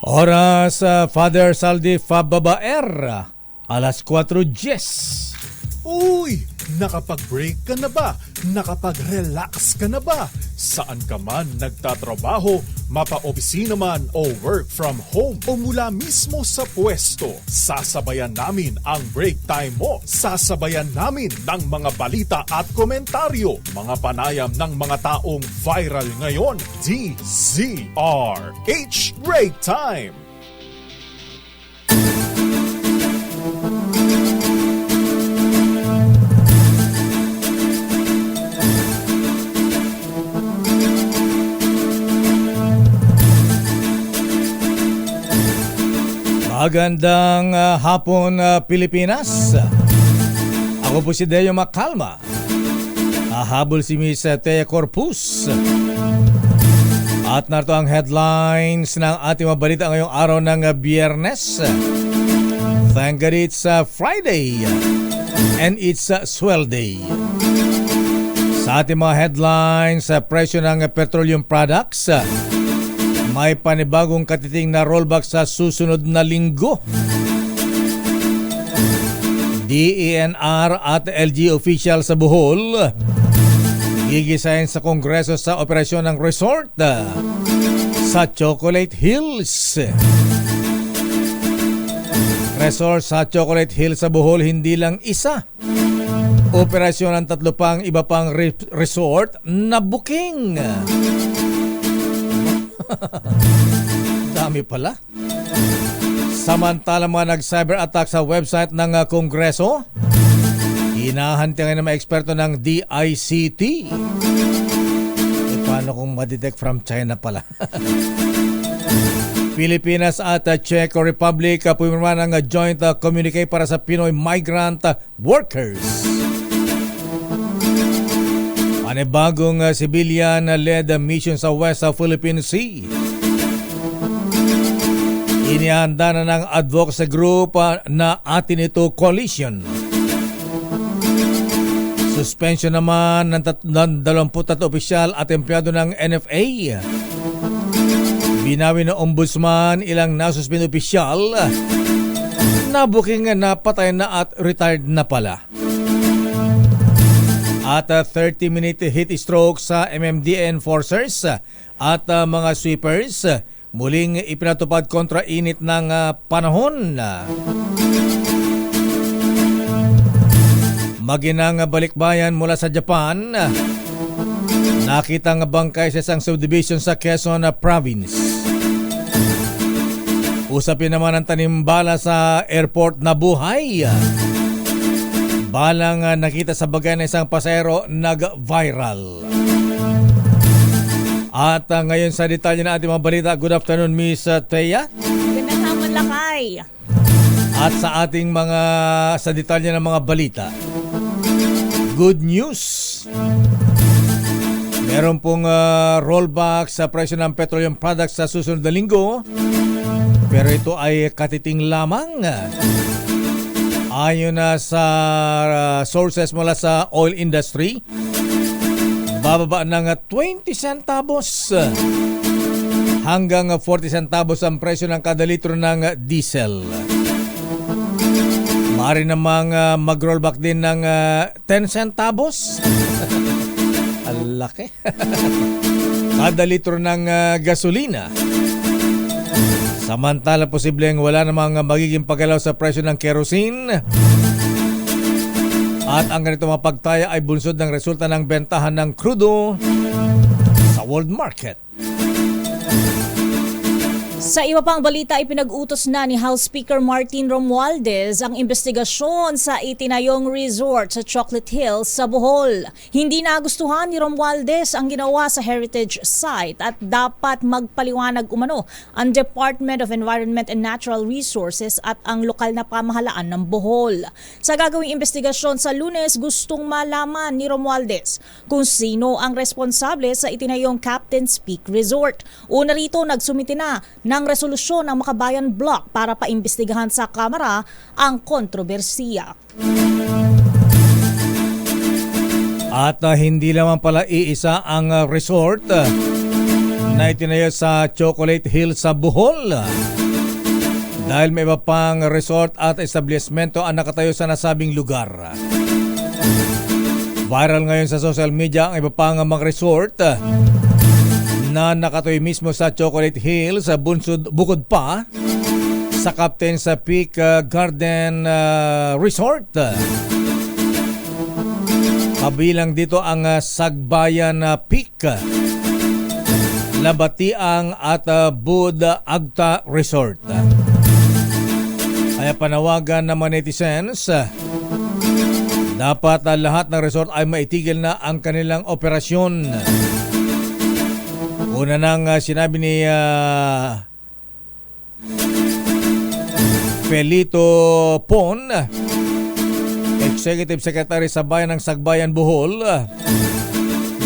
Oras Father Saldi Fababaer, alas 4:10. Uy! Nakapag-break ka na ba? Nakapag-relax ka na ba? Saan ka man nagtatrabaho, mapa-opisina man o work from home o mula mismo sa pwesto, sasabayan namin ang break time mo. Sasabayan namin ng mga balita at komentaryo, mga panayam ng mga taong viral ngayon. DZRH Break Time! Magandang hapon Pilipinas. Ako po si Deo Macalma. Hahabol si Miss Thea Corpus. At narito ang headlines ng ating mga balita ngayong araw ng Biyernes. Thank God it's Friday and it's Swell Day. Sa ating mga headlines, presyo ng petroleum products, may panibagong katiting na rollback sa susunod na linggo. DENR at LG official sa Bohol gigisahin sa Kongreso sa operasyon ng resort sa Chocolate Hills. Resort sa Chocolate Hills sa Bohol hindi lang isa. Operasyon ng tatlo pang iba pang resort na booking. Dami pala. Samantala mga nag-cyber attack sa website ng Kongreso, hinahanti ngayon ng mga eksperto ng DICT. Paano kung ma-detect from China pala? Pilipinas at Czech Republic pumirma ng joint communique para sa Pinoy migrant workers. Panibagong civilian-led mission sa West Philippine Sea. Inihanda na ng advocacy group na Atin Ito Coalition. Suspension naman ng 23 opisyal at empleyado ng NFA. Binawi ng ombudsman ilang nasuspend opisyal na booking na patay na at retired na pala. At 30-minute heat stroke sa MMDA enforcers at mga sweepers muling ipinatupad kontra init ng panahon. Maginang balikbayan mula sa Japan, nakitang bangkay sa isang subdivision sa Quezon Province. Usapin naman ang tanimbala sa airport na buhay. Balang nakita sa bagay ng isang pasahero nag-viral. At ngayon sa detalye na ating mga balita. Good afternoon, Miss Thea. Gandang hapon, Lakay. At sa ating mga sa detalye ng mga balita, good news. Meron pong rollback sa presyo ng petroleum products sa susunod na linggo. Pero ito ay katiting lamang. Ayon na sa sources mula sa oil industry, bababa ng 20 centavos hanggang 40 centavos ang presyo ng kada litro ng diesel. Maaari namang mag-rollback din ng 10 centavos. Ang laki. Kada litro ng gasolina. Samantala, posibleng wala namang magiging paggalaw sa presyo ng kerosene. At ang ganito mga pagtaya ay bunsod ng resulta ng bentahan ng krudo sa world market. Sa iba pang balita, ipinag-utos na ni House Speaker Martin Romualdez ang investigasyon sa itinayong resort sa Chocolate Hills sa Bohol. Hindi nagustuhan ni Romualdez ang ginawa sa heritage site at dapat magpaliwanag umano ang Department of Environment and Natural Resources at ang lokal na pamahalaan ng Bohol. Sa gagawing investigasyon sa Lunes, gustong malaman ni Romualdez kung sino ang responsable sa itinayong Captain's Peak Resort. Una rito, nagsumite na ng resolusyon ng Makabayan Block para paimbestigahan sa Kamara ang kontrobersiya. At hindi naman pala iisa ang resort na itinayo sa Chocolate Hills sa Bohol. Dahil may iba pang resort at establishmento ang nakatayo sa nasabing lugar. Viral ngayon sa social media ang iba pang mga resort na nakatayo mismo sa Chocolate Hills, bukod pa sa Captain's Peak Garden Resort. Kabilang dito ang Sagbayan Peak, Labatiang at Bud Agta Resort. Kaya panawagan naman netizens, dapat lahat ng resort ay maitigil na ang kanilang operasyon. Una nang sinabi ni Felito Pon, Executive Secretary sa Bayan ng Sagbayan, Bohol,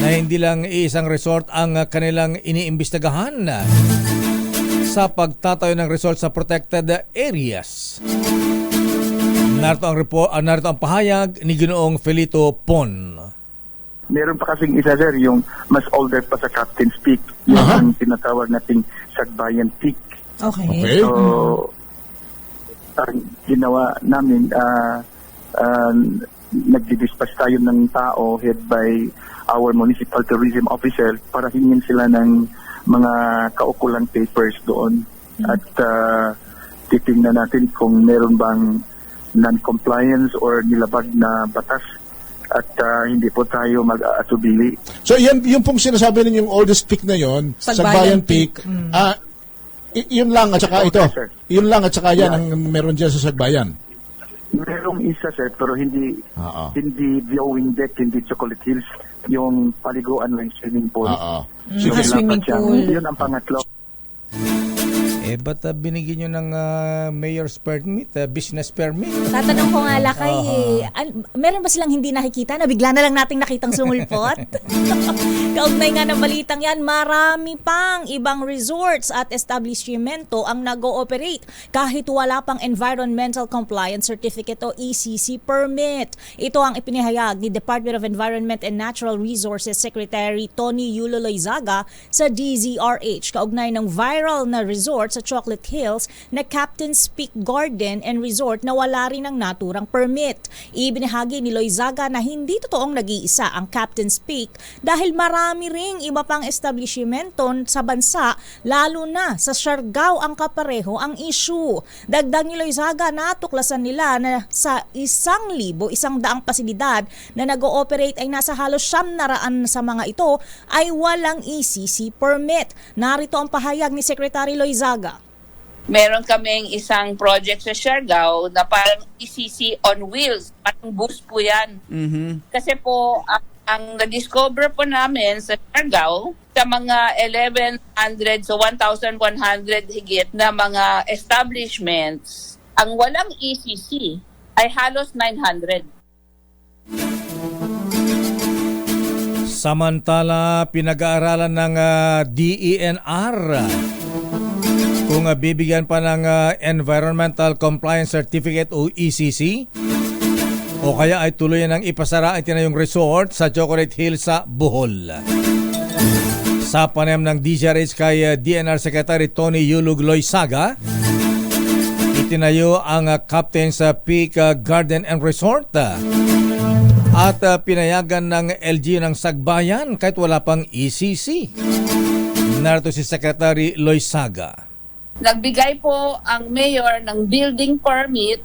na hindi lang isang resort ang kanilang iniimbestigahan sa pagtatayo ng resort sa protected areas. Narito ang pahayag ni Ginoong Felito Pon. Meron pa kasing isa, sir, yung mas older pa sa Captain's Peak. Yung ang tinatawag nating Sagbayan Peak. Okay. So, ang ginawa namin, nagdi-dispatch tayo ng tao head by our municipal tourism officer para hingin sila ng mga kaukulang papers doon at titingnan natin kung meron bang non-compliance or nilabag na batas at hindi po tayo mag-aatubili. So yung pong sinasabi ninyong oldest peak na yon, Sagbayan Peak, yun lang at saka ito. Sir. Yun lang at saka yan ang meron dyan sa Sagbayan. Merong isa, sir, pero hindi viewing deck, hindi Chocolate Hills, yung paliguan ng swimming pool. Sige. Swimming pool. Yun ang pangatlo. Ba't binigyan nyo ng mayor's permit, business permit? Tatanong ko nga lakay, meron ba silang hindi nakikita na bigla na lang nating nakitang sumulpot? Kaugnay nga ng balitang yan, marami pang ibang resorts at establishmento ang nag-ooperate kahit wala pang Environmental Compliance Certificate o ECC permit. Ito ang ipinahayag ni Department of Environment and Natural Resources Secretary Tony Yulo Loizaga sa DZRH kaugnay ng viral na resort sa Chocolate Hills na Captain's Peak Garden and Resort na wala rin ng naturang permit. Ibinahagi ni Loizaga na hindi totoong nag-iisa ang Captain's Peak dahil marami ring iba pang establishmento sa bansa, lalo na sa Siargao ang kapareho ang issue. Dagdag ni Loizaga, natuklasan nila na sa 1,100 pasilidad na nag-ooperate ay nasa halos 900 sa mga ito ay walang ECC permit. Narito ang pahayag ni Secretary Loizaga. Meron kaming isang project sa Siargao na parang ECC on wheels. Parang bus po yan. Kasi po, ang na-discover po namin sa Siargao, sa mga 1,100 so 1,100 higit na mga establishments, ang walang ECC ay halos 900. Samantala, pinag-aaralan ng DENR kung bibigyan pa ng Environmental Compliance Certificate o ECC o kaya ay tuluyan ng ipasara ang tinayong resort sa Chocolate Hills sa Bohol. Sa panayam ng DZRH kay DNR Secretary Tony Yulo Loizaga, itinayo ang Captain's Peak Garden and Resort at pinayagan ng LG ng Sagbayan kahit wala pang ECC. Narito si Secretary Loizaga. Nagbigay po ang mayor ng building permit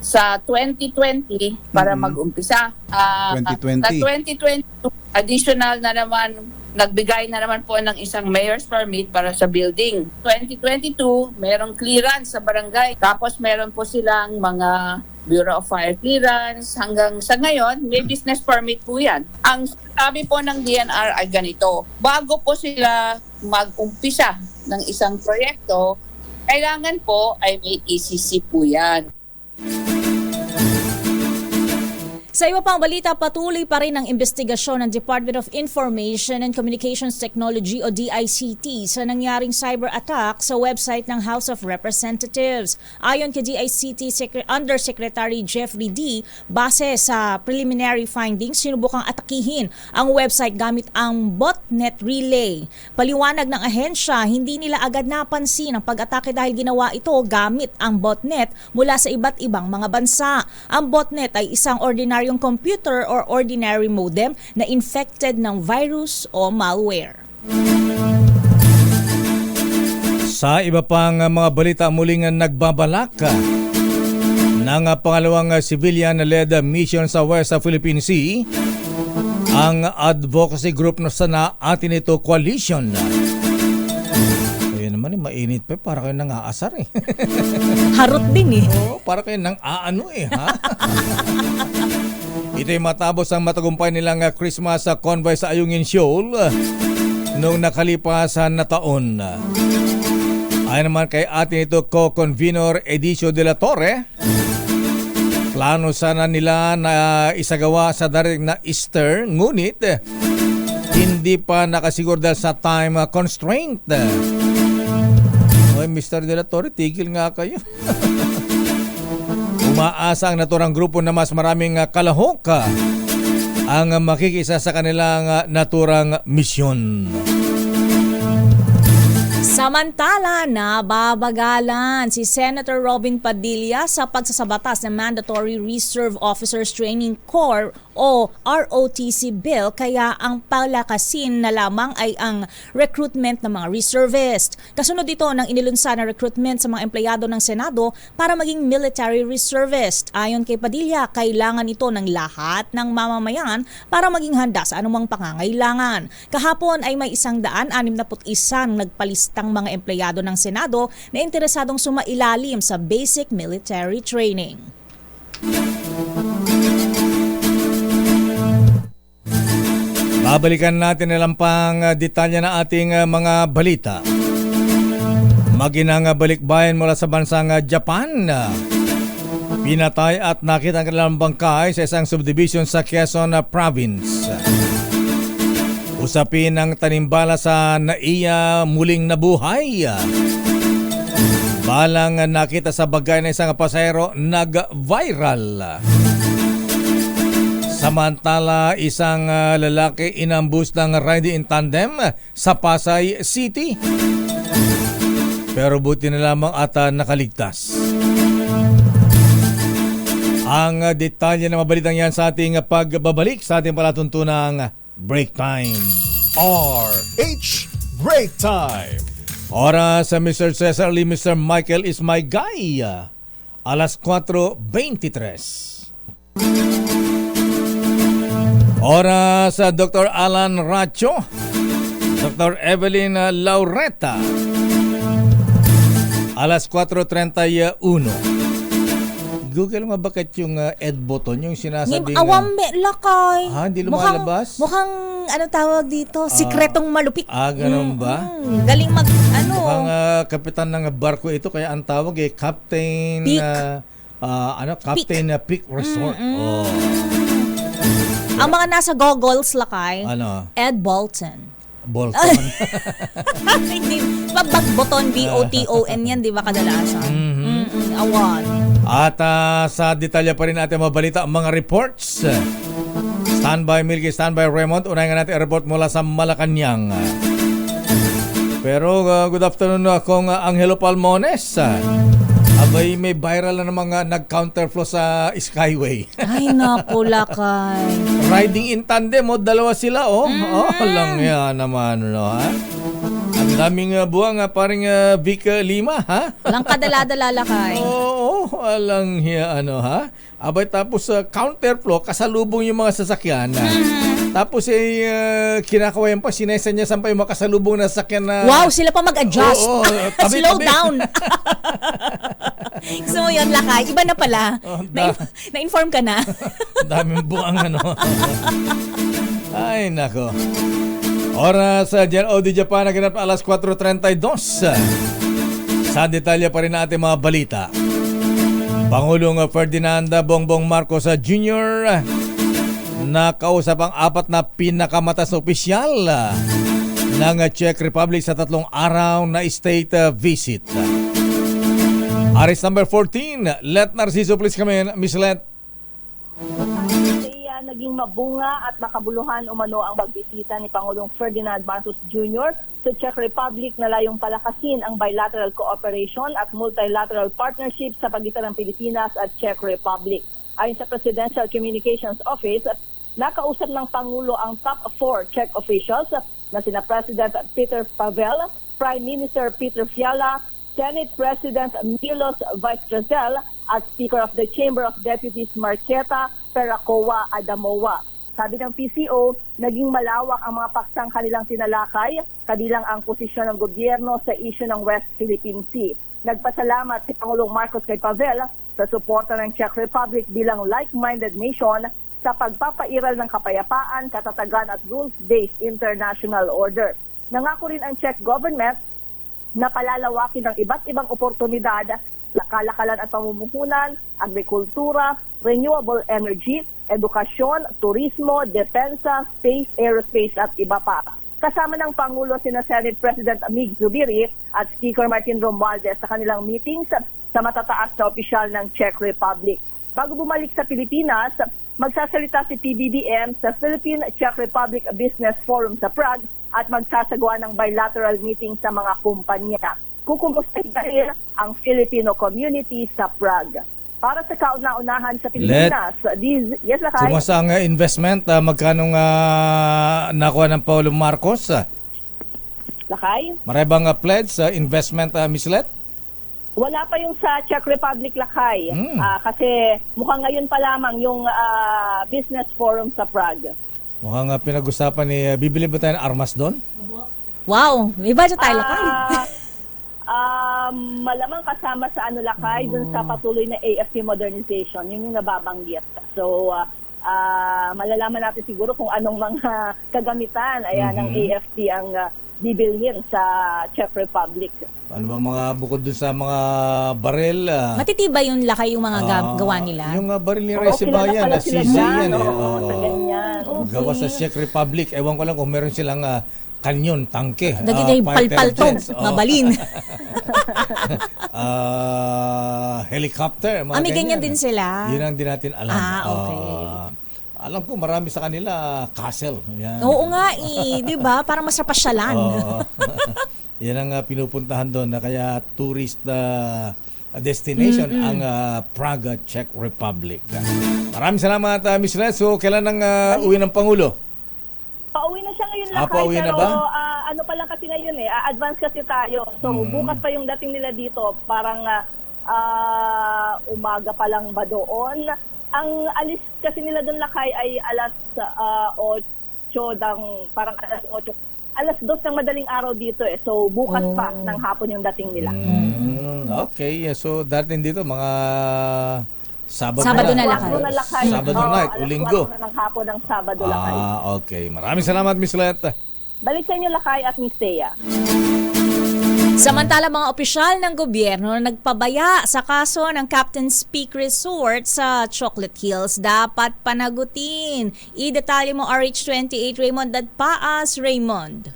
sa 2020 para mag-umpisa. 2020. Sa 2022, additional na naman, nagbigay na naman po ng isang mayor's permit para sa building. 2022, merong clearance sa barangay. Tapos meron po silang mga Bureau of Fire Clearance. Hanggang sa ngayon, may business permit po yan. Ang sabi po ng DNR ay ganito, bago po sila mag-umpisa ng isang proyekto, kailangan po ay may ECC po yan. Sa iba pang balita, patuloy pa rin ang investigasyon ng Department of Information and Communications Technology o DICT sa nangyaring cyber attack sa website ng House of Representatives. Ayon kay DICT Undersecretary Jeffrey D., base sa preliminary findings, sinubukang atakihin ang website gamit ang botnet relay. Paliwanag ng ahensya, hindi nila agad napansin ang pag-atake dahil ginawa ito gamit ang botnet mula sa iba't ibang mga bansa. Ang botnet ay isang ordinaryong computer or ordinary modem na infected ng virus o malware. Sa iba pang mga balita, muling nagbabalak ng pangalawang civilian-led mission sa West Philippine Sea ang advocacy group na sana atin ito Coalition. Ayun naman, mainit pa, para kayo nang aasar eh. Harot din eh. Oo, para kayo nang aano eh, ha? Ito'y matapos ang matagumpay nilang Christmas convoy sa Ayungin Shoal noong nakalipasan na taon. Ayon naman kay atin ito co-convenor Edicio de la Torre, plano sana nila na isagawa sa darating na Easter, ngunit hindi pa nakasiguro dahil sa time constraint. Oy, Mr. de la Torre, tigil nga kayo. Umaasa ang naturang grupo na mas maraming kalahok ang makikisa sa kanilang naturang misyon. Samantala, nababagalan si Senator Robin Padilla sa pagsasabatas ng Mandatory Reserve Officers Training Corps o ROTC bill, kaya ang palakasin na lamang ay ang recruitment ng mga reservist. Kasunod ito ng inilunsa na recruitment sa mga empleyado ng Senado para maging military reservist. Ayon kay Padilla, kailangan ito ng lahat ng mamamayan para maging handa sa anumang pangangailangan. Kahapon ay may 161 nagpalistang mga empleyado ng Senado na interesadong sumailalim sa basic military training. Babalikan natin ilang pang detalye na ating mga balita. Maginang balikbayan mula sa bansang Japan. Pinatay at nakita ang kanilang bangkay sa isang subdivision sa Quezon Province. Usapin ng tanimbala sa NAIA muling nabuhay. Balang nakita sa bagay na isang pasahero nag-viral. Samantala, isang lalaki inambus ng riding in tandem sa Pasay City. Pero buti na lamang at nakaligtas. Ang detalye ng mabalitang yan sa ating pagbabalik sa ating palatuntunang Break Time. RH Break Time. Oras sa Mr. Cesar Lee, Mr. Michael is my guy. Alas 4:23. Oras sa Dr. Alan Racho, Dr. Evelyn Laureta. Alas 4:31. Google mo bakit yung Ed button, yung sinasabing... Awame lakay. Hindi lumalabas? Mukhang ano tawag dito? Sikretong malupit. Ganun ba? Galing mag Mukhang kapitan ng barko ito, kaya ang tawag Captain... Peak. Captain Peak Resort. Ang mga nasa goggles lakay. Ano? Ed Bolton. Bolton. Hindi. Pag-button, B-O-T-O-N yan, di ba kadalasan? Awan. At sa detalye pa rin natin mabalita ang mga reports. Standby Milky, standby Raymond. Unahin nga natin report mula sa Malacanang. Pero good afternoon akong Angelo Palmones. Abay, may viral na ng mga nag-counterflow sa Skyway. Ay, naku, lakay. Riding in tandem, dalawa sila, lang yan naman, ha? Ang daming buwang, paring Vic Lima, ha? Lang kadala-dala, lakay. Oo, alang yan, ha? Abay, tapos counterflow, kasalubong yung mga sasakyan, Tapos kinakawayan pa, sinesa niya saan pa yung makasalubong na sasakyan na... Wow, sila pa mag-adjust. Tabi, Slow down. Gusto mo yun, lakay? Iba na pala. Na-inform ka na. Daming buang Ay, nako. Oras dyan, Audi Japan, naganap alas 4:32. Sa detalye pa rin natin mga balita. Pangulong Ferdinand Bongbong Marcos Jr. nakausap ang 4 na pinakamatas na opisyal ng Czech Republic sa 3 araw na state visit. Arrest number 14, Let Narciso, please come in. Miss Let. Naging mabunga at makabuluhan umano ang pagbisita ni Pangulong Ferdinand Marcos Jr. sa Czech Republic na layong palakasin ang bilateral cooperation at multilateral partnership sa pagitan ng Pilipinas at Czech Republic. Ayon sa Presidential Communications Office, nakausap ng Pangulo ang top 4 Czech officials na sina President Peter Pavel, Prime Minister Peter Fiala, Senate President Milos Vystrcel at Speaker of the Chamber of Deputies Marketa Perakova Adamowa. Sabi ng PCO, naging malawak ang mga paksang kanilang tinalakay, kabilang ang posisyon ng gobyerno sa issue ng West Philippine Sea. Nagpasalamat si Pangulong Marcos kay Pavel sa suporta ng Czech Republic bilang like-minded nation sa pagpapairal ng kapayapaan, katatagan at rules-based international order. Nangako rin ang Czech government na palalawakin ng iba't ibang oportunidad sa kalakalan at pamumuhunan, agrikultura, renewable energy, edukasyon, turismo, depensa, space, aerospace at iba pa. Kasama ng Pangulo sina Senate President Mig Zubiri at Speaker Martin Romualdez sa kanilang meetings sa matataas na opisyal ng Czech Republic. Bago bumalik sa Pilipinas, magsasalita si PBBM sa Philippine-Czech Republic Business Forum sa Prague at magsasagawa ng bilateral meeting sa mga kumpanya. Kukumustahin dahil ang Filipino community sa Prague. Para sa kauna-unahan sa Pilipinas, yes, Lakay? Kung sa investment, magkano nakuha ng Paulo Marcos? Lakay? Maray bang pledge sa investment, Miss Let? Wala pa yung sa Czech Republic, Lakay. Kasi mukhang ngayon pa lamang yung business forum sa Prague. Mukhang pinag-usapan ni, bibili ba tayo ng armas doon? Wow, may budget tayo, Lakay. Malamang kasama sa Lakay, dun sa patuloy na AFP modernization. Yun yung nababanggit. So, malalaman natin siguro kung anong mga kagamitan ng AFP ang bibilhin sa Czech Republic. Ano ba mga bukod dun sa mga baril? Matitibay yung Lakay yung mga gawa nila. Yung baril ni Resibayan, na CC yan. Sa ganyan. Gawa sa Czech Republic. Ewan ko lang kung meron silang kanyon, tangke. Daging palpaltog, mabalin. Helicopter. May ganyan din sila. Yun ang di natin alam. Okay. Alam ko marami sa kanila castle. Yan. Oo nga di ba? Parang masapasyalan. Yan ang pinupuntahan doon na kaya tourist destination ang Prague, Czech Republic. Maraming salamat, Miss Les. So, kailan ang uwi ng Pangulo? Pauwi na siya ngayon, Lakay. Pauwi na ba? Ano pa lang kasi ngayon advance kasi tayo. So, bukas pa yung dating nila dito. Parang umaga pa lang ba doon? Ang alis kasi nila doon, Lakay, ay alas 8 parang alas 8. Alas 2 ng madaling araw dito So, bukas pa ng hapon yung dating nila. Okay. So, dating dito, mga Sabado na, Lakay. Sabado night, o Linggo. Alas 4 ng hapon ng Sabado, Lakay. Okay. Maraming salamat, Miss Let. Balik sa inyo, Lakay at Miss Thea. Samantala, mga opisyal ng gobyerno na nagpabaya sa kaso ng Captain's Peak Resort sa Chocolate Hills dapat panagutin. I-detalye mo RH28 Raymond Dadpaas. Raymond.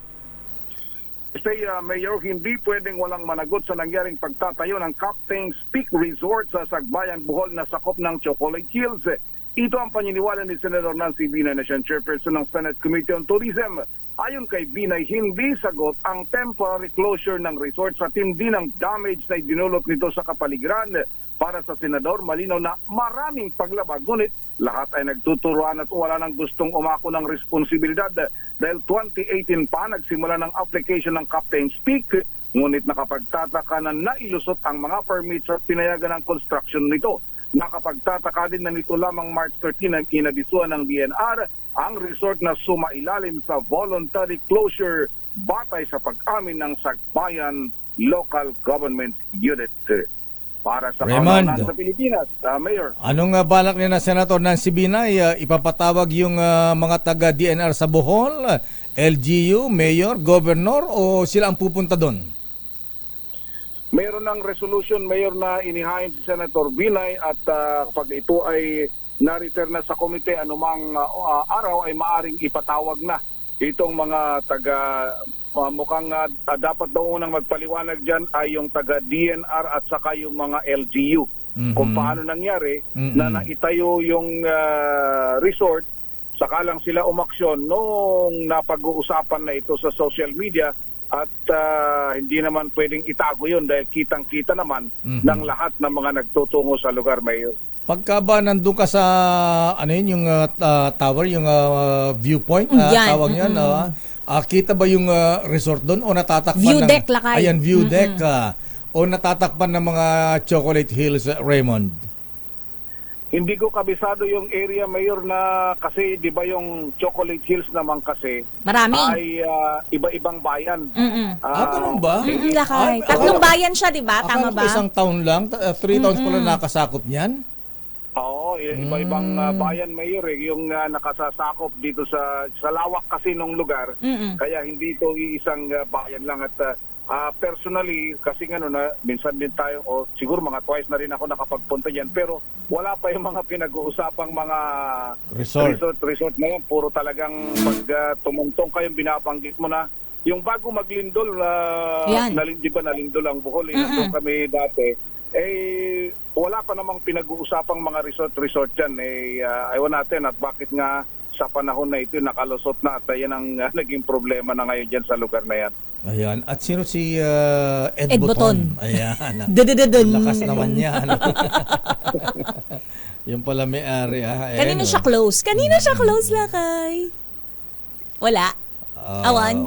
Mayor, hindi pwedeng walang managot sa nangyaring pagtatayo ng Captain's Peak Resort sa Sagbayan, Bohol na sakop ng Chocolate Hills. Ito ang paniniwala ni Senator Nancy Binay na siyang chairperson ng Senate Committee on Tourism. Ayon kay Binay, hindi sagot ang temporary closure ng resort sa tindi ng damage na idinulot nito sa kapaligiran. Para sa senador, malinaw na maraming paglabag, ngunit lahat ay nagtuturuan at wala nang gustong umako ng responsibilidad dahil 2018 pa nagsimula ng application ng Captain's Peak, ngunit nakapagtataka na nailusot ang mga permits at pinayagan ng construction nito. Nakapagtataka din na nito lamang March 13 ang inabisuan ng DNR ang resort na sumailalim sa voluntary closure batay sa pag-amin ng Sagbayan Local Government Unit. Para sa Raymond, sa Pilipinas, Mayor. Anong balak niya na Senator Nancy Binay? Ipapatawag yung mga taga-DNR sa Bohol, LGU, Mayor, Governor o sila ang pupunta doon? Mayroon ng resolution, Mayor, na inihain si Senator Binay at kapag ito ay na-refer na sa komite anumang araw ay maaring ipatawag na itong mga taga mukhang dapat daw unang magpaliwanag dyan ay yung taga DNR at saka yung mga LGU. Kung paano nangyari na naitayo yung resort, saka lang sila umaksyon noong napag-uusapan na ito sa social media at hindi naman pwedeng itago yun dahil kitang-kita naman ng lahat ng mga nagtutungo sa lugar, Mayor. Pagka ba nandun ka sa ano yun, yung tower, yung viewpoint, Yan. tawag niyan, kita ba yung resort doon o natatakpan View ng... deck, Lakay. Ayan, view deck. O natatakpan ng mga Chocolate Hills, Raymond? Hindi ko kabisado yung area, Mayor, na kasi di ba yung Chocolate Hills naman kasi Marami. ay iba-ibang bayan. Ganun ba? Lakay. Tatlong bayan siya, di ba? Tama Akala ko ba? isang taon lang, 3 towns pala nakasakop niyan. Oo, iba-ibang bayan, Mayor, yung nakasasakop dito sa lawak kasi ng lugar. Kaya hindi ito isang bayan lang at personally, kasi nga na minsan din tayo, o siguro mga twice na rin ako nakapagpunta dyan, pero wala pa yung mga pinag-uusapang mga resort na yan. Puro talagang pag tumungtong kayong binabanggit mo na, yung bago maglindol, di ba nalindol ang Bohol, nandun kami dati, wala pa namang pinag-uusapang mga resort dyan. Ayaw natin at bakit nga sa panahon na ito nakalusot na at yan ang naging problema na ngayon dyan sa lugar na yan. Ayan. At sino si Ed Boton? Ayan. Dudududun. Lakas naman niya. Yung pala may-ari. Kanino siya close? Kanino siya close, Lakay? Wala. Awan?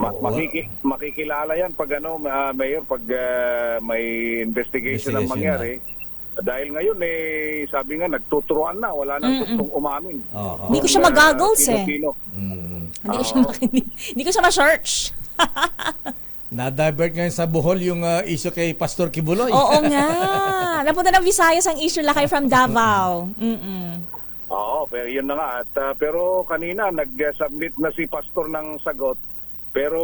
Makikilala yan pag Mayor, pag may investigation ang mangyari. Dahil ngayon sabi nga nagtuturuan na, wala nang gustong umamin. Hindi ko siya magagos Sino-sino. Hindi ko siya ma-search. Na-divert ngayon sa Bohol yung issue kay Pastor Kibuloy. Oo nga. Napunta ng Visayas ang issue, Lakay, from Davao. Oo, pero yun na nga. At, pero kanina nag-submit na si Pastor ng sagot. Pero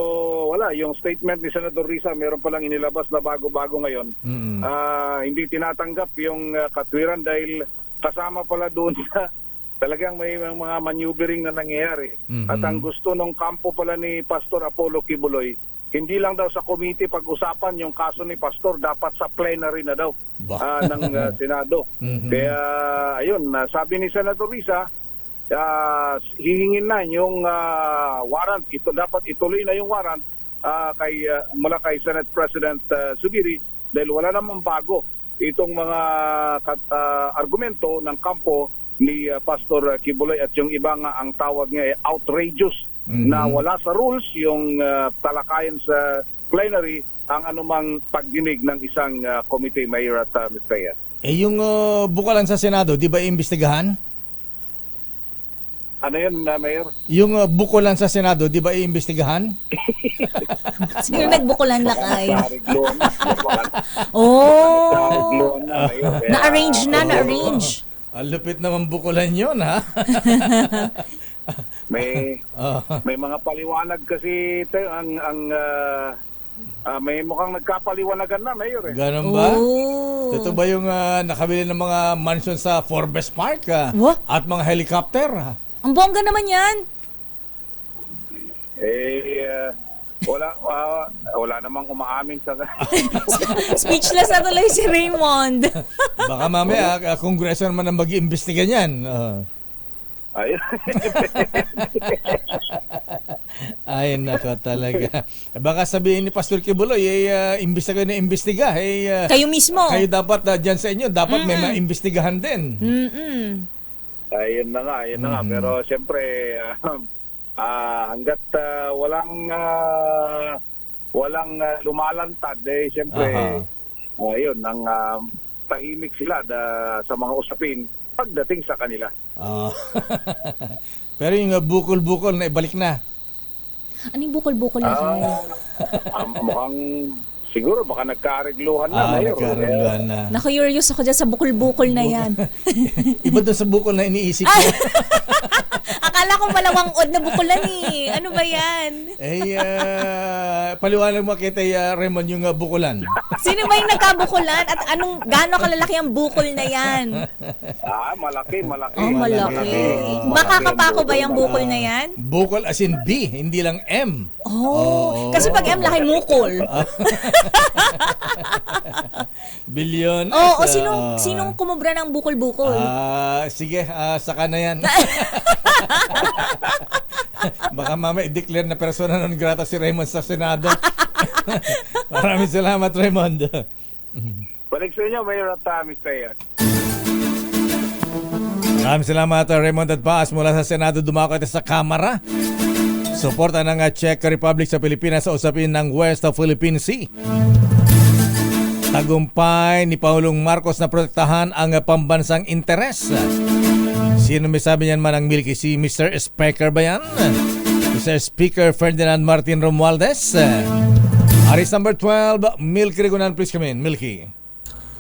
wala, yung statement ni Senador Risa, meron palang inilabas na bago-bago ngayon. Hindi tinatanggap yung katwiran dahil kasama pala doon sa talagang may mga maneuvering na nangyayari. At ang gusto ng kampo pala ni Pastor Apollo Kibuloy, hindi lang daw sa committee pag-usapan yung kaso ni Pastor, dapat sa plenary na daw ng Senado. Kaya ayun, sabi ni Senador Risa, hihingin na yung warrant. Ito dapat ituloy na yung warrant mula kay Senate President Zubiri dahil wala namang bago itong mga argumento ng kampo ni Pastor Kibuloy at yung iba nga ang tawag niya ay outrageous na wala sa rules yung talakayan sa plenary ang anumang pagdinig ng isang committee, Mayor at Ms. Reyes. Yung bukalan sa Senado, di ba iimbestigahan? Ano yun, Mayor? Yung bukulan sa Senado, di ba iimbestigahan? Sino nagbukulan, Lakay? Na-arrange na. Ang lupit naman bukulan yun, ha? May mga paliwanag kasi may mukhang nagkapaliwanagan na, Mayor. Ganun ba? Ito ba yung nakabili ng mga mansion sa Forbes Park at mga helicopter? Ang bongga naman yan. Wala namang umaamin sa... Speechless na tuloy si Raymond. Baka mamaya, kongreso naman ang mag-iimbestiga niyan. Ayun. Ay, nako talaga. Baka sabihin ni Pastor Kibuloy, imbestiga na imbestiga. Kayo mismo. Kayo dapat, dyan sa inyo, dapat may maimbestigahan din. Ayun na nga. Pero siyempre, hanggat walang lumalantad, siyempre, ayun, ang tahimik sila sa mga usapin pagdating sa kanila. Pero yung bukol-bukol na ibalik na. Ano yung bukol-bukol na kayo? Mukhang siguro baka nagkaregluhan na. Nagkaregluhan na. Naku-curious ako dyan sa bukol-bukol na yan. Iba doon sa bukol na iniisip ko. Akala Akala ko malawang od na bukulan eh. Ano ba yan? Paliwanag mo kay Raymond yung bukulan. Sino ba yung nagkabukulan? At gaano kalalaki ang bukol na yan? Malaki. Oh, malaki. Makakapako ba yung bukol na yan? Bukol as in B, hindi lang M. Kasi pag M laki mukol. Bilyon. Sinong kumubra ng bukol-bukol? Sige, saka na yan. Baka mama i-declare na persona non grata si Raymond sa Senado. Maraming salamat, Raymond. Balik sa inyo, Mayor at Mr. Yan. Maraming salamat, Raymond at Paas mula sa Senado dumako ito sa Kamara. Suporta ng Czech Republic sa Pilipinas sa usapin ng West Philippine Sea. Tagumpay ni Pangulong Marcos na protektahan ang pambansang interes. Sino may sabi niyan man ang Milky? Si Mr. Speaker ba yan? Mr. Speaker Ferdinand Martin Romualdez. Aris number 12, Milky Rigunan, please come in. Milky.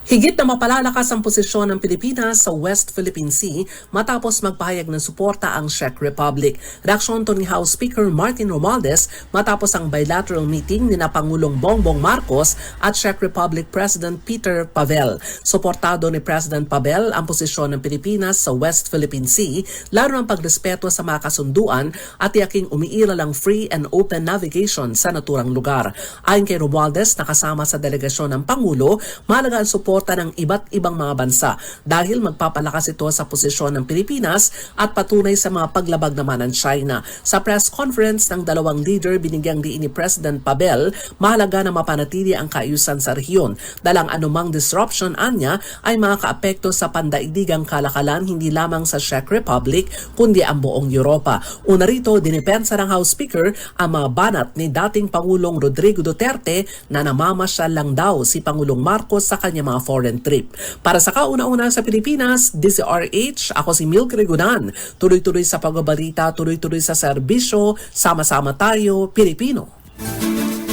Higit na mapalalakas ang posisyon ng Pilipinas sa West Philippine Sea matapos magpahayag ng suporta ang Czech Republic. Reaksyon to ni House Speaker Martin Romualdez matapos ang bilateral meeting ni Pangulong Bongbong Marcos at Czech Republic President Peter Pavel. Suportado ni President Pavel ang posisyon ng Pilipinas sa West Philippine Sea, lalo ng pagrespeto sa mga kasunduan at tiyaking umiiral ang free and open navigation sa naturang lugar. Ayon kay Romualdez, nakasama sa delegasyon ng Pangulo, mahalaga ang suporta ng iba't ibang mga bansa dahil magpapalakas ito sa posisyon ng Pilipinas at patunay sa mga paglabag naman ng China. Sa press conference ng dalawang leader, binigyang diin ni President Pavel, mahalaga na mapanatili ang kaayusan sa rehiyon dahil ang anumang disruption anya ay makakaapekto sa pandaigdigang kalakalan hindi lamang sa Czech Republic kundi ang buong Europa. Una rito, dinipensa ng House Speaker ang mga banat ni dating Pangulong Rodrigo Duterte na namamasyal lang daw si Pangulong Marcos sa kanya mga foreign trip. Para sa kauna-una sa Pilipinas, DZRH, ako si Milky Rigunan. Tuloy-tuloy sa pagbabalita, tuloy-tuloy sa serbisyo, sama-sama tayo, Pilipino.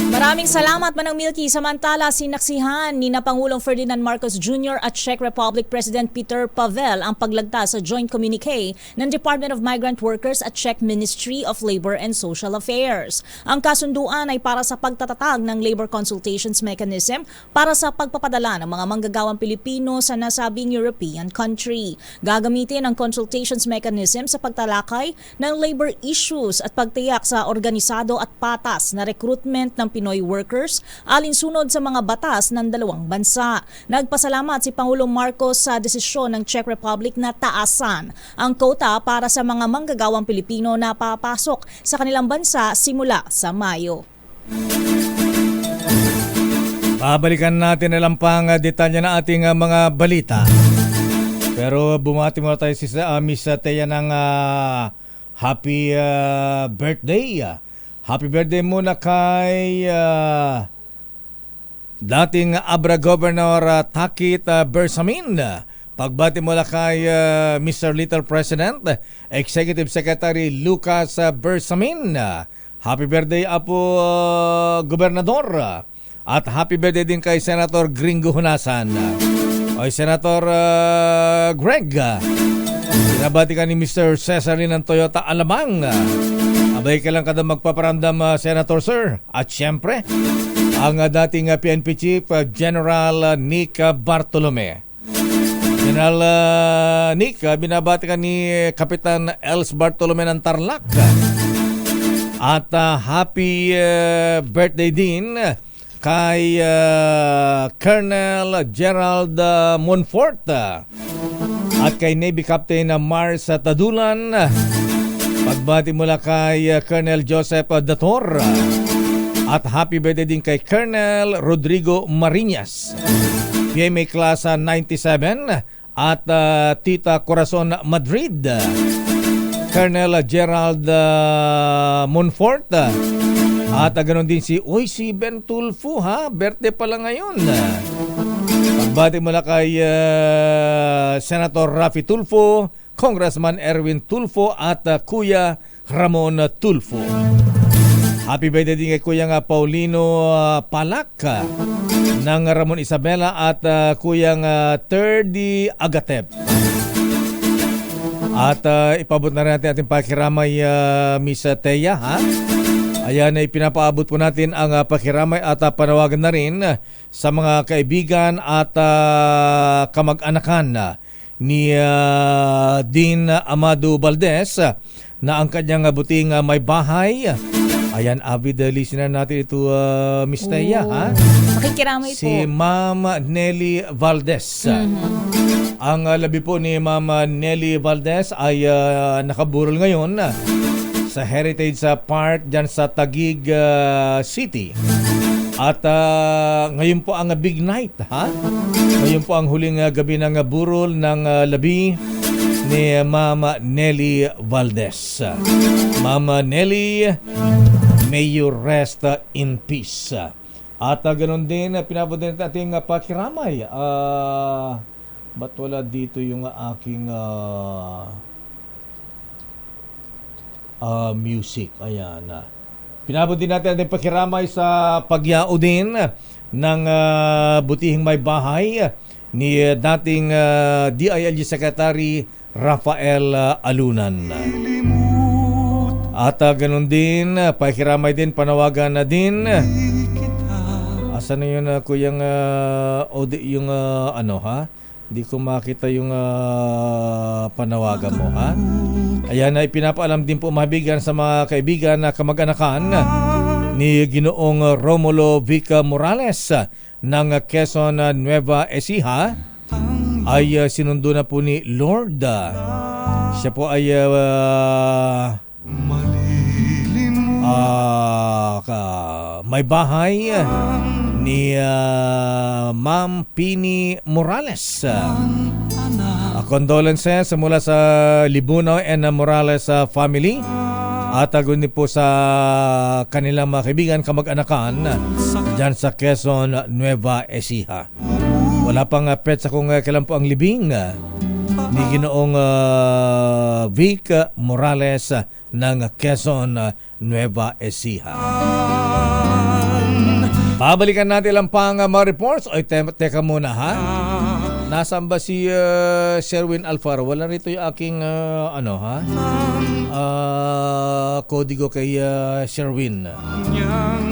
Maraming salamat, Manang Milky. Samantala, sinaksihan ni Pangulong Ferdinand Marcos Jr. at Czech Republic President Peter Pavel ang paglagda sa joint communique ng Department of Migrant Workers at Czech Ministry of Labor and Social Affairs. Ang kasunduan ay para sa pagtatatag ng Labor Consultations Mechanism para sa pagpapadala ng mga manggagawang Pilipino sa nasabing European country. Gagamitin ang consultations mechanism sa pagtalakay ng labor issues at pagtiyak sa organisado at patas na recruitment ng Pinoy workers alinsunod sa mga batas ng dalawang bansa. Nagpasalamat si Pangulong Marcos sa desisyon ng Czech Republic na taasan ang quota para sa mga manggagawang Pilipino na papasok sa kanilang bansa simula sa Mayo. Babalikan natin na lang pang detalye na ating mga balita. Pero bumati muna tayo si Miss Tea ng happy birthday. Happy birthday muna kay dating Abra Governor Takit Bersamin. Pagbati mula kay Mr. Little President, Executive Secretary Lucas Bersamin. Happy birthday Apo Gobernador. At happy birthday din kay Senator Gringo Hunasan. O Senator Greg. Binabati ka ni Mr. Cesarine ng Toyota Alamang. Abay ka lang kada magpaparamdam, Senator Sir. At syempre, ang dating PNP Chief General Nick Bartolome. General Nick, binabati ka ni Kapitan Els Bartolome ng Tarlac. At happy birthday din kay Colonel Gerald Monfort at kay Navy Captain Mars Tadulan. Pagbati mula kay Colonel Joseph Dator at happy birthday din kay Colonel Rodrigo Marinas, PMA Class 97 at Tita Corazon Madrid, Colonel Gerald Monfort at ganoon din si Ben Tulfo, birthday pala ngayon. Pagbati mula kay Senator Rafi Tulfo, Congressman Erwin Tulfo at Kuya Ramon Tulfo. Happy birthday din kay Kuya Paulino Palak ng Ramon Isabela at Kuyang Terdy Agatep. At ipabot na rin natin ating pakiramay, Miss Thea, ha? Ayan, ipinapaabot po natin ang pakiramay at panawagan na rin sa mga kaibigan at kamag-anakan ni Dean Amado Valdez na ang kanyang buting may bahay. Ayan, avid listener natin ito, Miss Thea, ha? Makikiramay po. Si Ma'am Nelly Valdez. Ang labi po ni Ma'am Nelly Valdez ay nakaburol ngayon sa Heritage Park dyan sa Taguig City. At ngayon po ang big night, ha? Ngayon po ang huling gabi ng burol ng labi ni Ma'am Nelly Valdez. Ma'am Nelly, may you rest in peace. At ganoon din, pinabot din natin pakiramay. Ba't wala dito yung aking music? Ayan. Pinabot din natin ang pakiramay sa pagyao din ng butihing may bahay ni dating DILG Secretary Rafael Alunan. At ganun din, pakiramay din, panawagan na din. Asan na yun, kuyang yung ano, ha? Di ko makita yung panawagan mo, ha? Ayan, ipinapaalam din po mabigan sa mga kaibigan na kamag-anakan ni Ginoong Romulo Vica Morales ng Quezon Nueva Ecija ay sinundo na po ni Lord. Siya po ay may bahay ni Ma'am Pini Morales. Condolences mula sa Libuno and Morales family at agunin po sa kanilang mga kaibigan kamag-anakan dyan sa Quezon Nueva Ecija. Wala pang petsa kung kailan po ang libing ni Ginoong Vic Morales ng Quezon Nueva Ecija. Babalikan natin lang pang mga reports. Oy, teka muna, ha? Nasaan ba si Sherwin Alfaro? Wala rito yung aking kodigo kay Sherwin.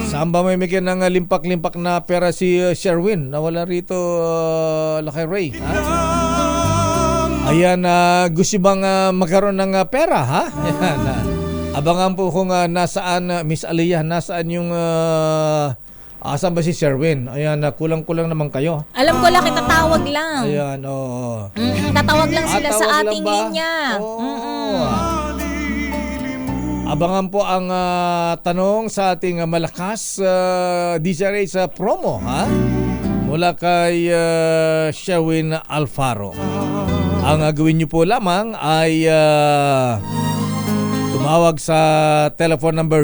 Saan ba may bigyan ng limpak-limpak na pera si Sherwin? Nawala rito Lakay Ray. Ha? Ayan, gusto bang magkaroon ng pera, ha? Ayan, abangan po kung nasaan, Miss Aliyah, nasaan yung asan ba si Sherwin? Ayan, kulang-kulang naman kayo. Alam ko lang, itatawag lang. Ayan, oo. Tatawag lang sila sa ating lang linya. Abangan po ang tanong sa ating malakas DJ Ray sa promo, ha? Mula kay Sherwin Alfaro. Ang gawin niyo po lamang ay tumawag sa telephone number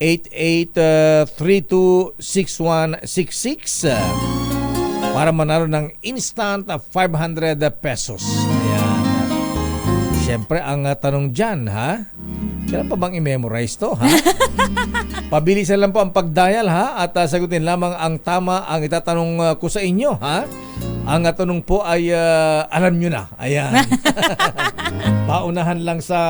02-8832-6166 para manalo ng instant 500 pesos. Ayan. Siyempre, ang tanong dyan, ha? Kailan pa bang i-memorize to, ha? Pabilisan lang po ang pagdial, ha? At sagutin lamang ang tama ang itatanong ko sa inyo, ha? Ang tanong po ay alam nyo na. Ayan. Paunahan lang sa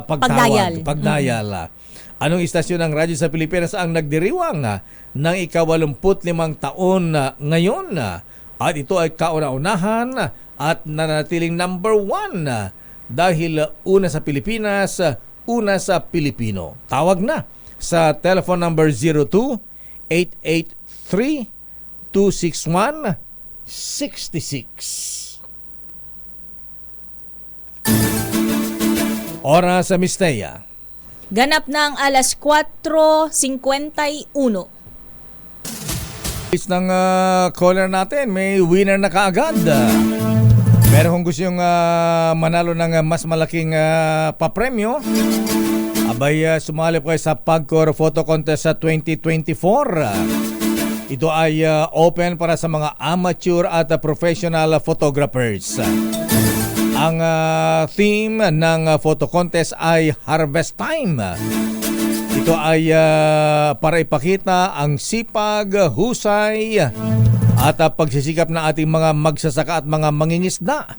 pagtawag. Pagdial. Anong istasyon ng radyo sa Pilipinas ang nagdiriwang ng ika-85 taon ngayon? At ito ay kauna-unahan at nanatiling number 1 dahil una sa Pilipinas, una sa Pilipino. Tawag na sa telephone number 02-883-261-66. Oras sa Mistea. Ganap ng alas 4:51. Ng caller natin, may winner na kaagad. Pero kung gusto yung manalo ng mas malaking papremyo, abay sumali po kayo sa Pagcor Photo Contest sa 2024. Ito ay open para sa mga amateur at professional photographers. Ang theme ng photo contest ay Harvest Time. Ito ay para ipakita ang sipag, husay at pagsisikap ng ating mga magsasaka at mga mangingisda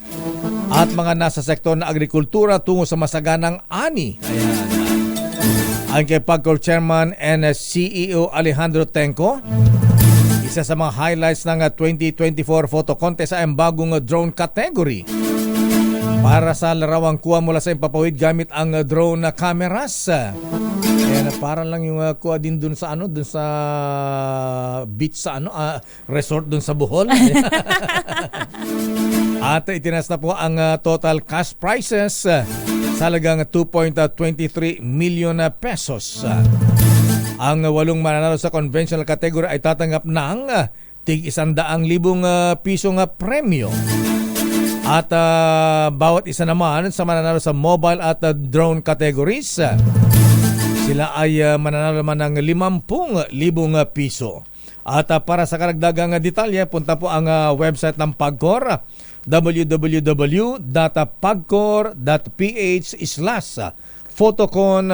at mga nasa sektor na agrikultura tungo sa masaganang ani. Ayan. Ang kay PAGCOR Chairman and CEO Alejandro Tenco, isa sa mga highlights ng 2024 photo contest ay ang bagong drone category para sa larawang kuha mula sa impapawid gamit ang drone na cameras. Ayan, para lang yung kuha din dun sa dun sa beach sa resort dun sa Bohol. At itinas na po ang total cash prizes sa halagang 2.23 million pesos. Ang 8 mananalo sa conventional category ay tatanggap ng tig 100,000 pisong premyo. At bawat isa naman sa mananalo sa mobile at drone categories, sila ay mananalo naman ng 50,000 piso. At para sa karagdagang detalye, punta po ang website ng PAGCOR, www.pagcor.ph/photocon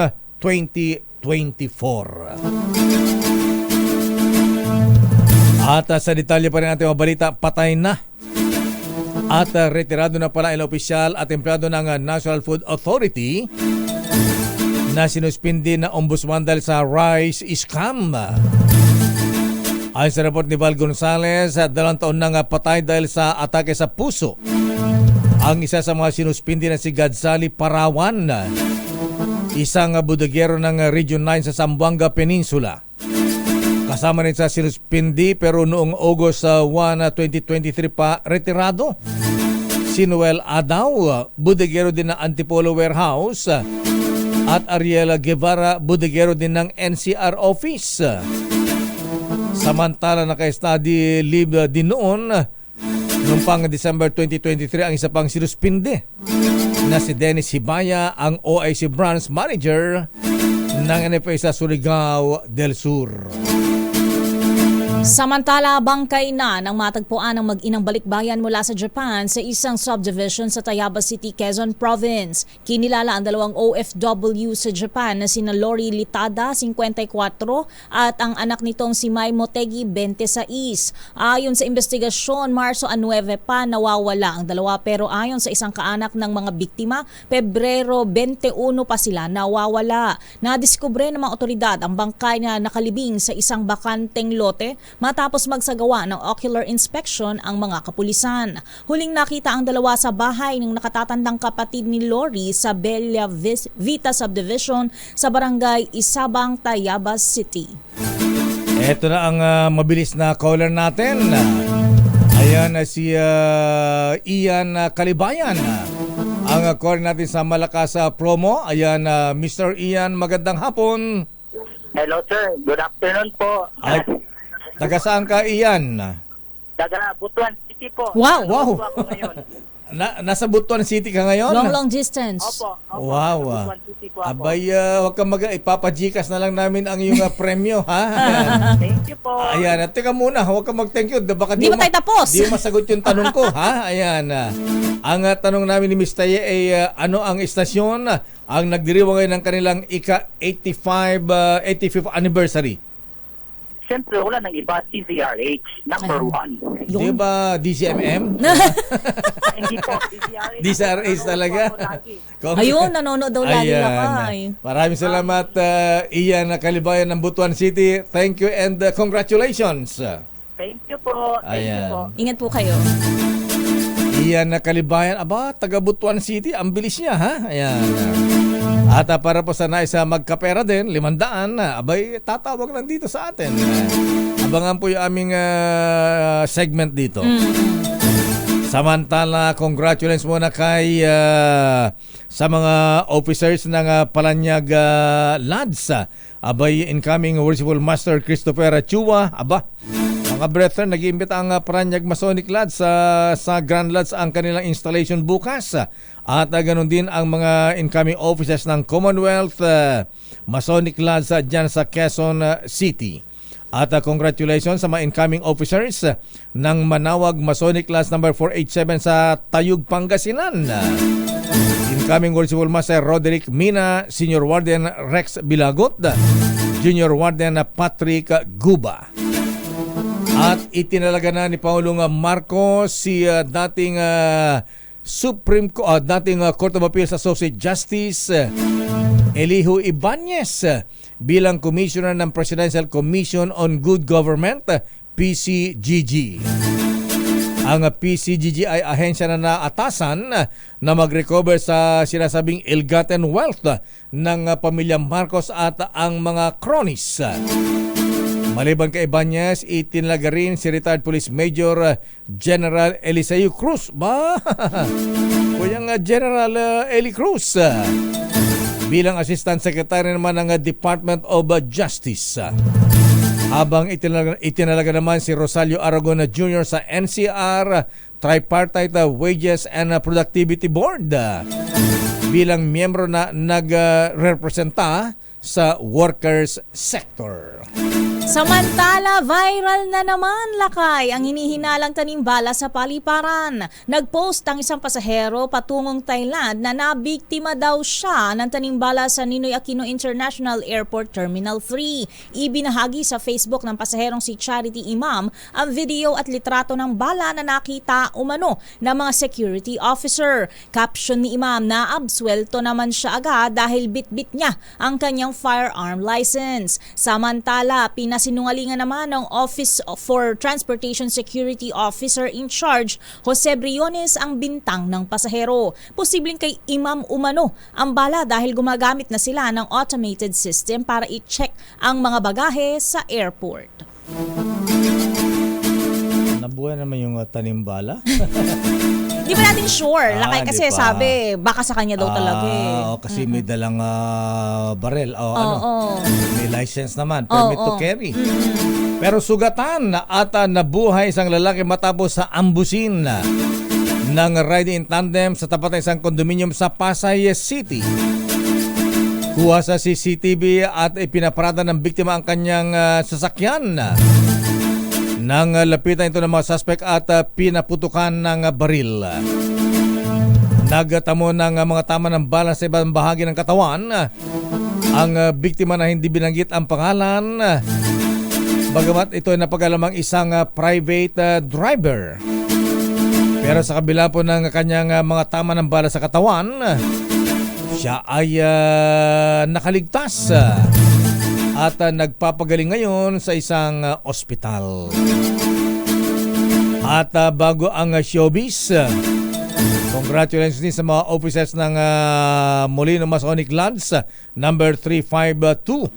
2024. At sa detalye pa rin natin mabalita, patay na at retirado na pala ilang opisyal at empleyado ng National Food Authority na sinuspindi na ombudsman dahil sa rice scam. Ayon sa report ni Val Gonzales, 2 taon nang patay dahil sa atake sa puso ang isa sa mga sinuspindi na si Gadzali Parawan, isang bodegero ng Region 9 sa Zamboanga Peninsula. Kasama rin sa sinuspindi pero noong August 1, 2023 pa retirado si Noel Adaw, bodegero din ng Antipolo Warehouse, at Ariela Guevara, bodegero din ng NCR Office. Samantala naka-study leave din noon noong pang December 2023 ang isa pang sinuspindi na si Dennis Hibaya, ang OIC branch manager ng NFA sa Surigao del Sur. Samantala, bangkay na ng matagpuan ng mag-inang balikbayan mula sa Japan sa isang subdivision sa Tayabas City, Quezon Province. Kinilala ang 2 OFW sa Japan na sina Lori Litada, 54, at ang anak nitong si Mai Motegi, 26. Ayon sa investigasyon, Marso 9 pa nawawala ang 2 pero ayon sa isang kaanak ng mga biktima, Pebrero 21 pa sila nawawala. Nadiskubre ng mga otoridad ang bangkay na nakalibing sa isang bakanteng lote matapos magsagawa ng ocular inspection ang mga kapulisan. Huling nakita ang 2 sa bahay ng nakatatandang kapatid ni Lori sa Bella Vita Subdivision sa barangay Isabang, Tayabas City. Ito na ang mabilis na caller natin. Ayan si Ian Kalibayan. Ang caller natin sa Malakas promo. Ayan, Mr. Ian, magandang hapon. Hello sir, good afternoon po. Taga saan ka, Ian? Taga Butuan City po. Wow! Ako ngayon. Nasa Butuan City ka ngayon? Long distance. Opo. Wow. Butuan City po ako. Abay, huwag kang ipapajikas na lang namin ang iyong premyo, ha? Thank you po. Ayan, teka muna, huwag kang mag-thank you. Baka Di ba tayo tapos? Di mo masagot yung tanong ko, ha? Ayan. Ang tanong namin ni Ms. Taye ay ano ang estasyon ang nagdiriwang ngayon ng kanilang ika-85th anniversary? Siyempre, wala nang iba, DZRH, number 1. Di ba DCMM? Hindi po, DZRH talaga? Ayun, nanonood daw lagi lakay. Maraming salamat, Ian Kalibayan ng Butuan City. Thank you and congratulations. Thank you po. Thank you po. Ingat po kayo. Iyan na Kalibayan, taga Butuan City, ang bilis niya, ha? Ayan. At para po sa nais magkapera din, 500, abay, tatawag lang dito sa atin. Abangan po yung aming segment dito. Samantala, congratulations muna kay sa mga officers ng Palanyag Lads. Abay, incoming Worshipful Master Christopher Chua. Mga brethren, nag-iimbita ang Paranaque Masonic Lads sa Grand Lads ang kanilang installation bukas. At ganoon din ang mga incoming officers ng Commonwealth Masonic Lads dyan sa Quezon City. At congratulations sa mga incoming officers ng Manawag Masonic Lads number 487 sa Tayug, Pangasinan. Incoming Worshipful Master Roderick Mina, Senior Warden Rex Bilagot, Junior Warden Patrick Guba. At itinalaga na ni Pangulong Marcos si dating dating Court of Appeals Associate Justice Elihu Ibanez bilang Commissioner ng Presidential Commission on Good Government, PCGG. Ang PCGG ay ahensya na naatasan na mag-recover sa sinasabing ill-gotten wealth ng pamilya Marcos at ang mga cronies. Maliban kay Ibanez, itinalaga rin si retired Police Major General Eliseo Cruz. Kuyang General Eli Cruz bilang Assistant Secretary naman ng Department of Justice. Habang itinalaga naman si Rosalio Aragon Jr. sa NCR Tripartite Wages and Productivity Board bilang miyembro na nagrepresenta sa workers sector. Samantala, viral na naman lakay ang hinihinalang tanimbala sa paliparan. Nagpost ang isang pasahero patungong Thailand na nabiktima daw siya ng tanimbala sa Ninoy Aquino International Airport Terminal 3. Ibinahagi sa Facebook ng pasaherong si Charity Imam ang video at litrato ng bala na nakita umano ng mga security officer. Caption ni Imam na absuelto naman siya agad dahil bitbit niya ang kanyang firearm license. Samantala, pinasinungalingan naman ng Office for Transportation Security Officer in Charge, Jose Briones, ang bintang ng pasahero. Posibleng kay Imam umano ang bala dahil gumagamit na sila ng automated system para i-check ang mga bagahe sa airport. Nabuhay naman yung tanimbala. Di ba natin sure? Lakay kasi di pa. sabi, baka sa kanya daw talaga eh. Kasi may dalang barel. May license naman. Permit to carry. Pero sugatan at nabuhay isang lalaki matapos sa ambusin ng riding in tandem sa tapat ng isang kondominium sa Pasay City. Kuha sa CCTV at ipinaparada ng biktima ang kanyang sasakyan. Nang lapitan ito ng mga suspect at pinaputukan ng baril. Nagtamo ng mga tama ng bala sa ibang bahagi ng katawan. Ang biktima na hindi binanggit ang pangalan, bagamat ito ay napagalamang isang private driver. Pero sa kabila po ng kanyang mga tama ng bala sa katawan, siya ay nakaligtas at nagpapagaling ngayon sa isang ospital. At bago ang showbiz, congratulations din sa mga officers ng Molino Masonic Lodge number 352.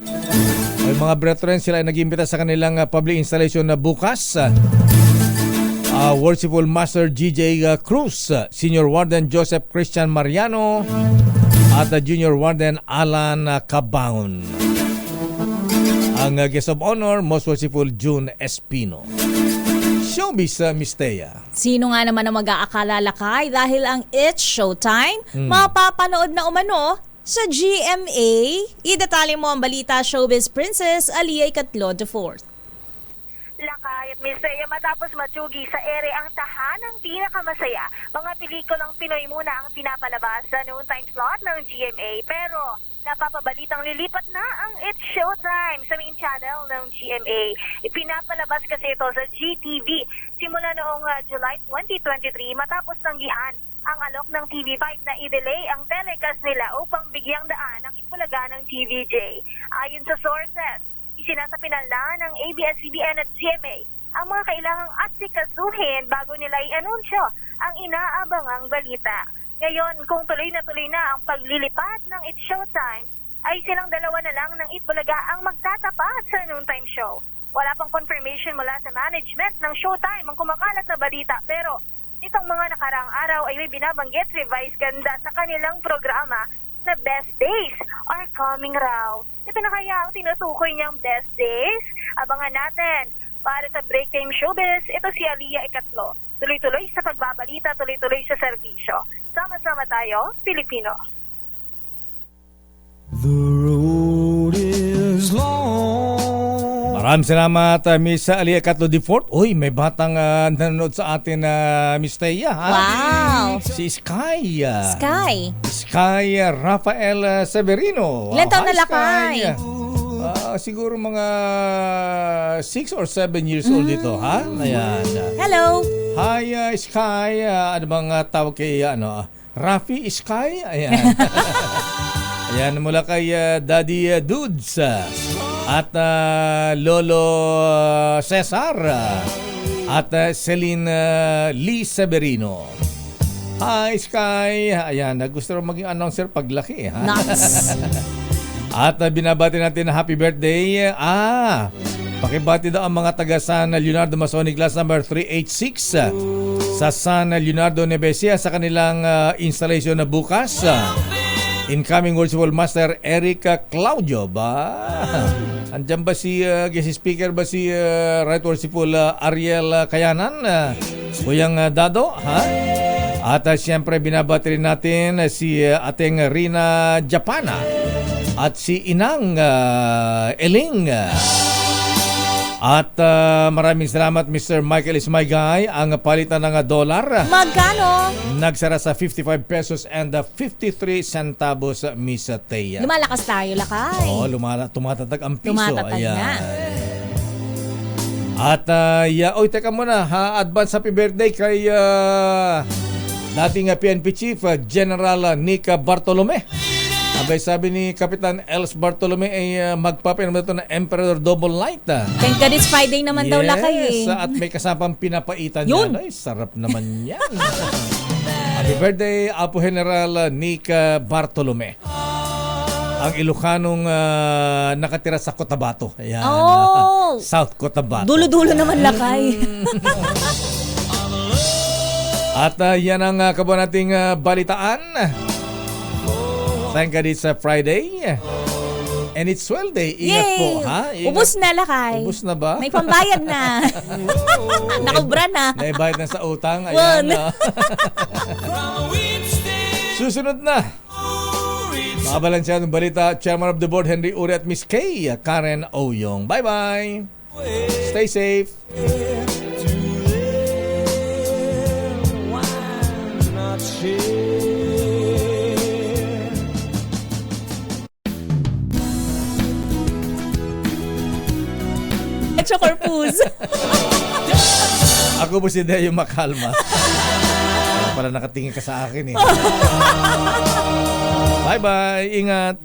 Ay mga brethren, sila ay nag-imbita sa kanilang public installation na bukas. Worshipful Master GJ Cruz, Senior Warden Joseph Christian Mariano at Junior Warden Alan Cabaon. Ang guest of honor, Most Worshipful June Espino. Showbiz, Miss Thea. Sino nga naman ang mag-aakala lakay dahil ang It's Showtime mapapanood na umano sa GMA. Idetalye mo ang balita, Showbiz Princess Aliyah Ikatlod IV. Lakay at Miss Thea, matapos matsugi sa ere ang tahanang pinakamasaya, mga pelikulang Pinoy muna ang pinapalabas sa noon time slot ng GMA. Pero napapabalitang lilipat na ang It's Showtime sa main channel ng GMA. Ipinapalabas kasi ito sa GTV simula noong July 2023 matapos tanggihan ang alok ng TV5 na i-delay ang telecast nila upang bigyang daan ang Itbulaga ng TVJ. Ayon sa sources, isinasapinala ng ABS-CBN at GMA ang mga kailangang asikasuhin bago nila i-anunsyo ang inaabangang balita. Ngayon, kung tuloy na ang paglilipat ng It's Showtime, ay silang dalawa na lang ng Itbulaga ang magtatapat sa noontime show. Wala pang confirmation mula sa management ng Showtime ang kumakalat na balita, pero itong mga nakaraang araw ay may binabanggit revised ganda sa kanilang programa na Best Days are coming raw. Ito na kaya ang tinutukoy niyang Best Days? Abangan natin. Para sa Break Time Showbiz, ito si Aliyah Ikatlo. Tuloy-tuloy sa pagbabalita, tuloy-tuloy sa serbisyo. Sama-sama tayo, Pilipino. The road is long. Maraming salamat, Miss Aliyah Ikatlod IV. Uy, may batang nanonood sa atin, Miss Thea. Wow! Si Sky. Sky Rafael Severino. Ilan taon na Hi, lakay? Siguro mga 6 or 7 years old ito, ha? Ayan. Hello! Hi, Sky. Ano bang tawag kay Rafi Sky? Ayan. Ayan, mula kay Daddy Dudes at Lolo Cesar at Celine Lee Severino. Hi, Sky. Ayan, gusto rin maging announcer paglaki. Ha? Nuts. At binabati natin na happy birthday. Pakibati daw ang mga taga San Leonardo Masonic Class number 386 sa San Leonardo Nevesia sa kanilang installation na bukas. Incoming Worshipful Master Eric Claudio ba? Andiyan ba si guest speaker ba si Right Worshipful Ariel Kayanan? Kuyang Dado, ha? At siyempre binabati rin natin si ating Rina Japana at si Inang Eling. At maraming salamat Mr. Michael is my guy. Ang palitan ng $1 Magkano? nagsara sa 55 pesos and 53 centavos, Miss Thea. Lumalakas tayo, lakay. Oo, tumatatag ang piso. Tumatatag na. At oy, teka muna ha, advance happy birthday kay dating PNP Chief General Nick Bartolome. Abay, sabi ni Kapitan Els Bartolome ay magpapainom na ito ng Emperor Double Light. Thank God it's Friday naman daw, lakay. At may kasamang pinapaitan Yun. yan. Ay, sarap naman yan. Happy birthday, Apo General Nick Bartolome. Ang Ilocanong nakatira sa Cotabato. Ayan. Oh! South Cotabato. Dulo-dulo naman, lakay. At yan ang kabuuan nating balitaan. Thank God it's Friday. And it's swell day. Ingat Yay! po, ha? Ingat. Ubus na, lakay. Ubus na ba? May pambayad na. Nakubra na. Naibayad na sa utang. One. Ayan. Susunod na. Mga balansyadong balita, Chairman of the Board Henry Uri at Miss Kay Karen Oyong. Bye-bye. Stay safe. Corpus. Ako po si Deo Makalma. Kaya pala nakatingin ka sa akin eh. Bye-bye. Ingat.